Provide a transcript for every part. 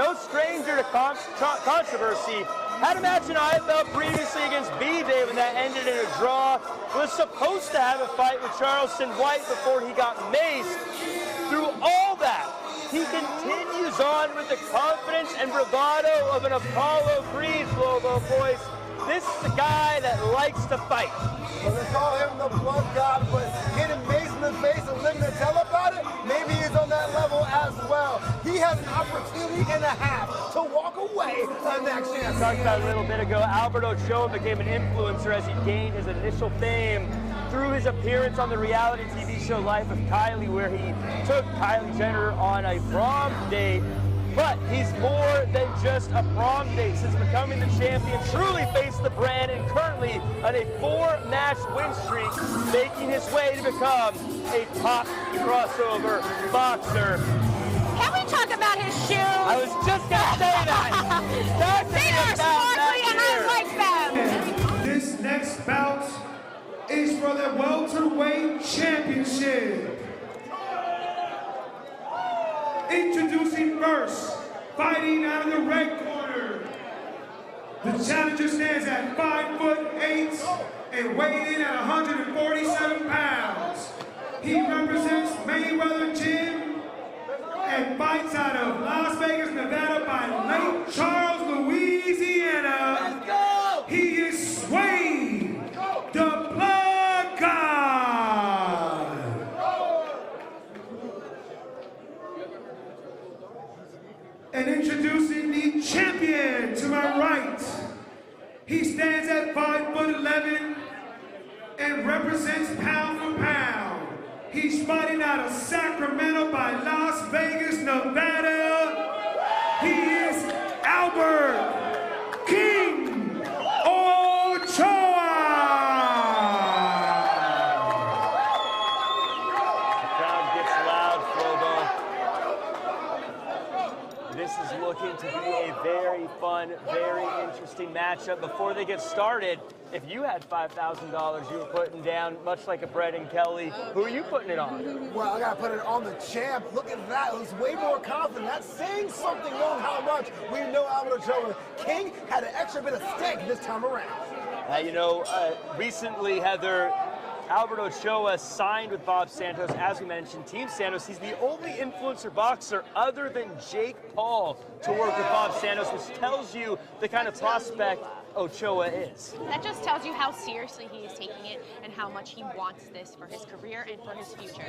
no stranger to controversy. Had a match in IFL previously against BJ when that ended in a draw. Was supposed to have a fight with Charleston White before he got maced. Through all that, he continues on with the confidence and bravado of an Apollo Creed, Flobo boys. This is the guy that likes to fight. Well, they call him the blood god, but getting maced in the face and living to tell about it, maybe he's on that level as well. He has an opportunity and a half to walk away next year. I talked about a little bit ago, Albert Ochoa became an influencer as he gained his initial fame through his appearance on the reality TV show Life of Kylie, where he took Kylie Jenner on a prom date. But he's more than just a prom date. Since becoming the champion, truly faced the brand and currently on a 4-match win streak, making his way to become a top crossover boxer. Can we talk about his shoes? I was just going to say that. They are sparkly and I like them. This next bout is for the welterweight championship. Introducing first, fighting out of the red corner. The challenger stands at 5'8" and weighing in at 147 pounds. He represents Mayweather Gym and fights out of Las Vegas, Nevada by Lake Charles, Louisiana. Let's go! He is Suede, the Blood God. And introducing the champion to my right. He stands at 5'11" and represents pound for pound. He's fighting out of Sacramento by Las Vegas, Nevada. He is Albert King Ochoa. The crowd gets loud, Flobo. This is looking to be a very fun, very interesting matchup. Before they get started, if you had $5,000 you were putting down, much like a Brett and Kelly, who are you putting it on? Well, I got to put it on the champ. Look at that. It was way more confident. That's saying something knowing how much we know Albert Ochoa. King had an extra bit of stake this time around. Recently, Heather, Albert Ochoa signed with Bob Santos, as we mentioned, Team Santos. He's the only influencer boxer other than Jake Paul to work with Bob Santos, which tells you the kind of prospect Ochoa is. That just tells you how seriously he is taking it and how much he wants this for his career and for his future.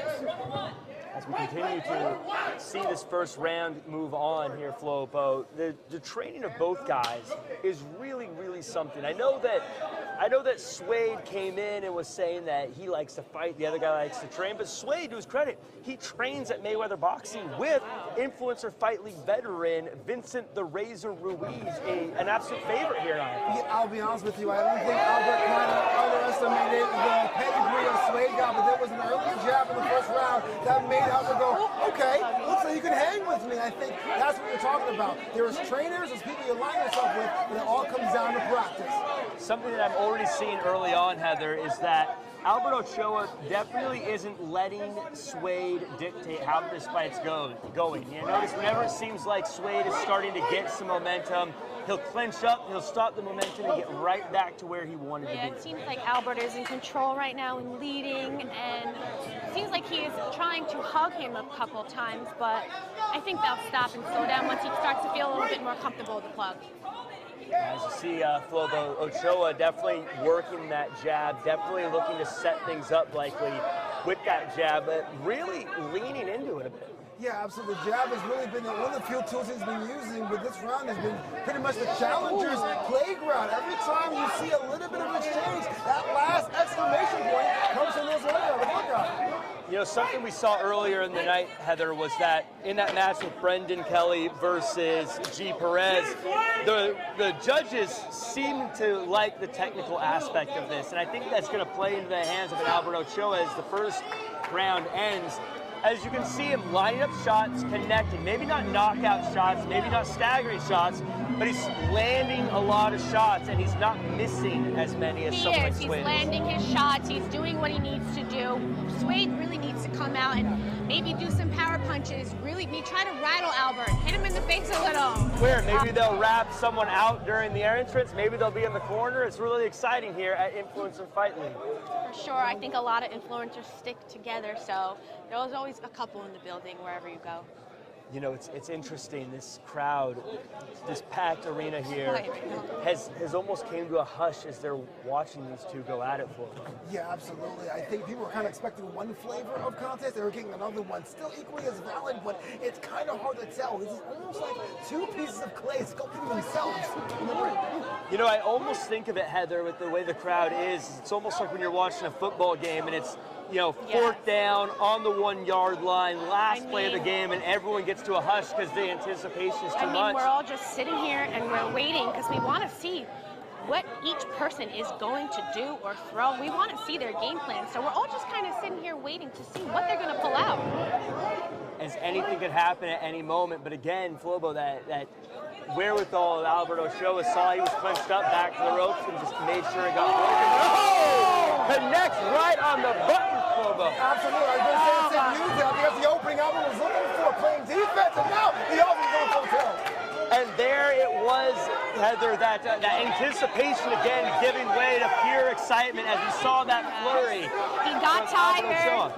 As we continue to see this first round move on here, Flopo, the training of both guys is really, really something. I know that Suede came in and was saying that he likes to fight, the other guy likes to train, but Suede, to his credit, he trains at Mayweather Boxing with influencer fight league veteran Vincent the Razor Ruiz, an absolute favorite here on it. Yeah, I'll be honest with you, I don't think Albert kind of underestimated the pedigree of Suede guy, but there was an early jab in the first round that made Albert go, okay, looks like you can hang with me. I think that's what you're talking about. There's trainers, there's people you align yourself with, and it all comes down to practice. Something that I'm already seeing early on, Heather, is that Albert Ochoa definitely isn't letting Suede dictate how this fight's going. You notice whenever it seems like Suede is starting to get some momentum, he'll clinch up, he'll stop the momentum and get right back to where he wanted to be. Yeah, it seems like Albert is in control right now and leading, and it seems like he is trying to hug him a couple times, but I think they'll stop and slow down once he starts to feel a little bit more comfortable with the plug. As you see, Flobo, Ochoa definitely working that jab, definitely looking to set things up likely with that jab, but really leaning into it a bit. Yeah, absolutely. The jab has really been one of the few tools he's been using, but this round has been pretty much the challenger's playground. Every time you see a little bit of exchange, that last exclamation point comes from those guys. You know, something we saw earlier in the night, Heather, was that in that match with Brendan Kelly versus G. Perez, the judges seem to like the technical aspect of this, and I think that's going to play into the hands of an Albert Ochoa as the first round ends. As you can see him lining up shots, connecting, maybe not knockout shots, maybe not staggering shots, but he's landing a lot of shots and he's not missing as many as someone like Suede. He's landing his shots, he's doing what he needs to do. Suede really needs to come out and maybe do some power punches, really try to rattle Albert, hit him in the face a little. where maybe they'll wrap someone out during the entrance, maybe they'll be in the corner. It's really exciting here at Influencer Fight League. For sure, I think a lot of influencers stick together, so there's always a couple in the building wherever you go. You know, it's interesting, this crowd, this packed arena here has almost came to a hush as they're watching these two go at it for them. Yeah, absolutely. I think people were kind of expecting one flavor of contest. They were getting another one, still equally as valid, but it's kind of hard to tell. This is almost like two pieces of clay sculpting themselves in the ring. You know, I almost think of it, Heather, with the way the crowd is. It's almost like when you're watching a football game and it's, you know, fourth down on the 1 yard line, last play of the game, and everyone gets to a hush because the anticipation is too much. We're all just sitting here and we're waiting because we want to see what each person is going to do or throw. We want to see their game plan. So we're all just kind of sitting here waiting to see what they're going to pull out. As anything could happen at any moment, but again, Flobo, that wherewithal of Albert Ochoa saw he was punched up back to the ropes and just made sure it got broken. Oh! Connects right on the button, Flobo. Absolutely. I was going to say the same news there because the opening Albert was looking for, playing defense, and now the offense going full tilt. And there it was, Heather, that anticipation again giving way to pure excitement as he saw that flurry. He got tired.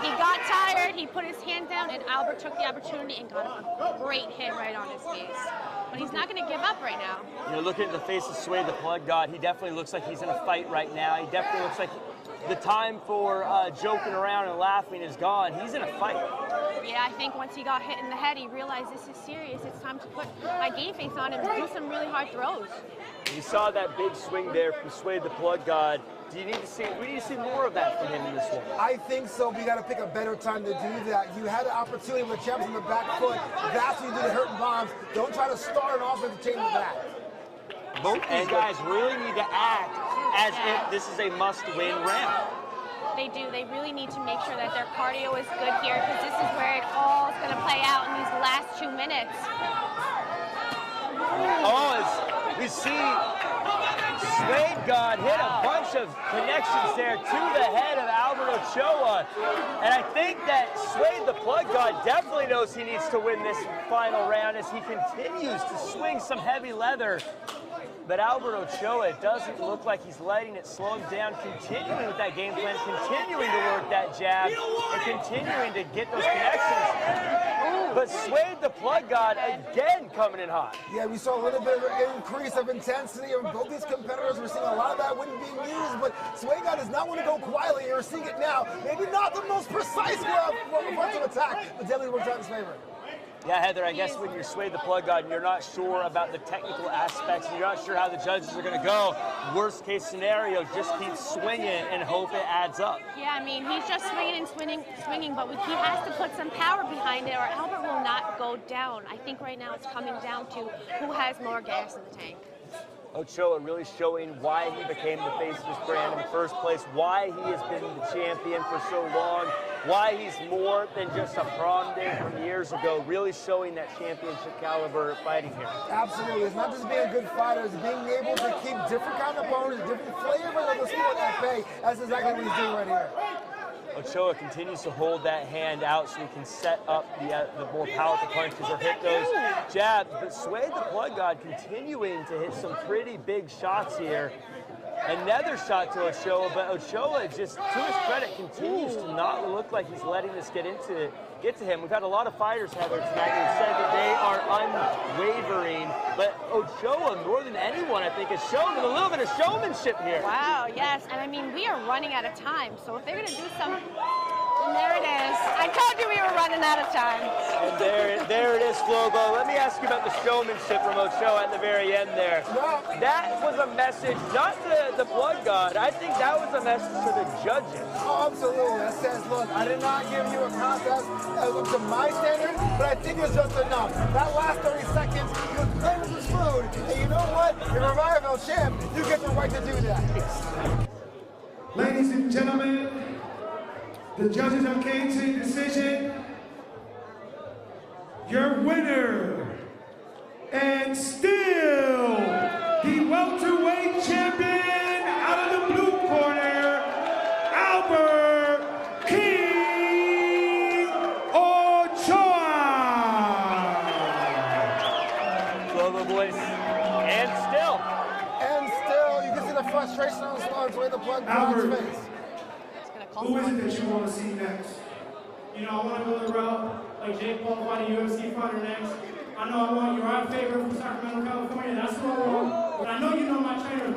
He got tired, he put his hand down, and Albert took the opportunity and got a great hit right on his face. But he's not going to give up right now. You know, looking at the face of Suede, the Plug God, he definitely looks like he's in a fight right now. He definitely looks like the time for joking around and laughing is gone. He's in a fight. Yeah, I think once he got hit in the head, he realized this is serious. It's time to put my game face on and do some really hard throws. You saw that big swing there from Suede, the Plug God. We need to see more of that from him in this one. I think so, but you got to pick a better time to do that. You had an opportunity with champs on the back foot. That's when you do the hurting bombs. Don't try to start an offense to change the back. Both these guys really need to act as if this is a must-win round. They do. They really need to make sure that their cardio is good here because this is where it all is going to play out in these last 2 minutes. Oh, as we see Suede God hit a bunch of connections there to the head of Albert Ochoa. And I think that Suede the Plug God definitely knows he needs to win this final round as he continues to swing some heavy leather. But Albert Ochoa, it doesn't look like he's letting it slow him down, continuing with that game plan, continuing to work that jab, and continuing to get those connections. But Suede the Plug God again coming in hot. Yeah, we saw a little bit of an increase of intensity of both these competitors. We're seeing a lot of that wouldn't be used, but Suede God does not want to go quietly. You're seeing it now. Maybe not the most precise of attack, but definitely works out in his favor. Yeah, Heather, I guess when you're Suede the Plug God and you're not sure about the technical aspects and you're not sure how the judges are going to go, worst case scenario, just keep swinging and hope it adds up. Yeah, I mean, he's just swinging and swinging, but he has to put some power behind it or Albert will not go down. I think right now it's coming down to who has more gas in the tank. Ochoa really showing why he became the face of his brand in the first place, why he has been the champion for so long, why he's more than just a prom day from years ago, really showing that championship caliber fighting here. Absolutely. It's not just being a good fighter, it's being able to keep different kind of opponents, different flavors of the sport at bay. That's exactly what he's doing right here. Ochoa continues to hold that hand out so he can set up the more powerful punches or hit those jabs. But Suede the Plug God continuing to hit some pretty big shots here. Another shot to Ochoa, but Ochoa just, to his credit, continues to not look like he's letting this get to him. We've had a lot of fighters, Heather, tonight who said that they are unwavering, but Ochoa, more than anyone, I think, has shown a little bit of showmanship here. Wow, yes, and I mean, we are running out of time, so if they're going to do some... And there it is. I told you we were running out of time. And there it is, Flobo. Let me ask you about the showmanship from Ochoa at the very end there. That was a message, not to the Plug God. I think that was a message to the judges. Oh, absolutely. That says, look, I did not give you a contest that was up to my standard, but I think it's just enough. That last 30 seconds, you was playing with his food, and you know what? You're a IFL champ. You get the right to do that. Ladies and gentlemen, the judges have came to a decision. Your winner, and still the welterweight champion out of the blue corner, Albert King Ochoa. of the voice. And still, you can see the frustration on his way the plug Albert, face. who is it that you want to see next? You know, I want to go the route like Jake Paul fighting a UFC fighter next. I know I want your favorite from Sacramento, California. That's who I want. But I know you know my trainer,